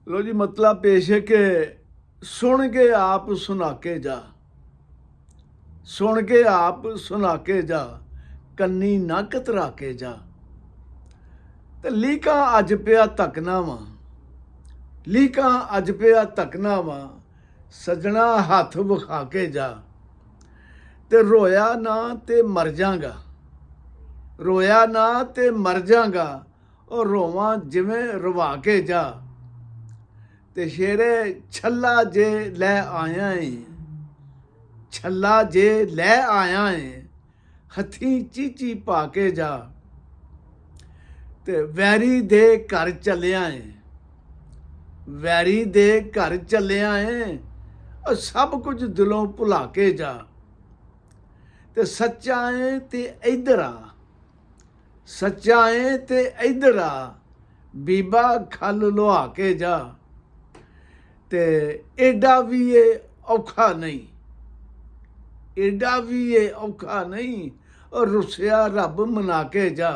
लो जी, मतलब पेश है कि सुन के आप सुना के जा, सुन के आप सुना के जा, ਕੰਨੀ ਨਾ ਕਤਰਾ ਕੇ ਜਾ। ਤੇ ਲੀਕਾਂ ਅੱਜ ਪਿਆ ਧੱਕਣਾ ਵਾ, ਲੀਕਾਂ ਅੱਜ ਪਿਆ ਧੱਕਣਾ ਵਾ, ਸਜਣਾ ਹੱਥ ਵਿਖਾ ਕੇ ਜਾ। ਤੇ ਰੋਇਆ ਨਾ ਤੇ ਮਰ ਜਾਗਾ, ਰੋਇਆ ਨਾ ਤੇ ਮਰ ਜਾਗਾ, ਉਹ ਰੋਵਾਂ ਜਿਵੇਂ ਰਵਾ ਕੇ ਜਾ। ਤੇ ਸ਼ੇਰੇ ਛੱਲਾ ਜੇ ਲੈ ਆਇਆ ਏ, ਛੱਲਾ ਜੇ ਲੈ ਆਇਆ ਏ, ਹੱਥੀਂ ਚੀਚੀ ਪਾ ਕੇ ਜਾ। ਤੇ ਵੈਰੀ ਦੇ ਘਰ ਚੱਲਿਆ ਏ, ਵੈਰੀ ਦੇ ਘਰ ਚੱਲਿਆ ਏ, ਉਹ ਸਭ ਕੁਝ ਦਿਲੋਂ ਭੁਲਾ ਕੇ ਜਾ। ਤੇ ਸੱਚਾ ਏ ਤੇ ਇੱਧਰ ਆ, ਸੱਚਾ ਏ ਤੇ ਇੱਧਰ ਆ, ਬੀਬਾ ਖੱਲ ਲੁਹਾ ਕੇ ਜਾ। ਤੇ ਏਡਾ ਵੀ ਇਹ ਔਖਾ ਨਹੀਂ, ਏਡਾ ਵੀ ਇਹ ਔਖਾ ਨਹੀਂ, ਉਹ ਰੁੱਸਿਆ ਰੱਬ ਮਨਾ ਕੇ ਜਾ।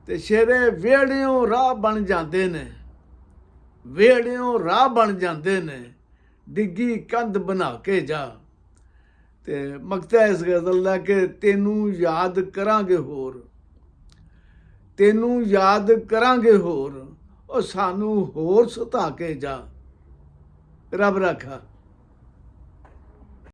ਤੇ ਸ਼ੇਰੇ ਵਿਹੜਿਓਂ ਰਾਹ ਬਣ ਜਾਂਦੇ ਨੇ, ਵਿਹੜਿਓਂ ਰਾਹ ਬਣ ਜਾਂਦੇ ਨੇ, ਡਿੱਗੀ ਕੰਧ ਬਣਾ ਕੇ ਜਾ। ਤੇ ਮਕਤਾ ਇਸ ਗਜ਼ਲ ਦਾ ਕਿ ਤੈਨੂੰ ਯਾਦ ਕਰਾਂਗੇ ਹੋਰ, ਤੈਨੂੰ ਯਾਦ ਕਰਾਂਗੇ ਹੋਰ, ਉਹ ਸਾਨੂੰ ਹੋਰ ਸਤਾ ਕੇ ਜਾ। ਰੱਬ ਰਾਖਾ।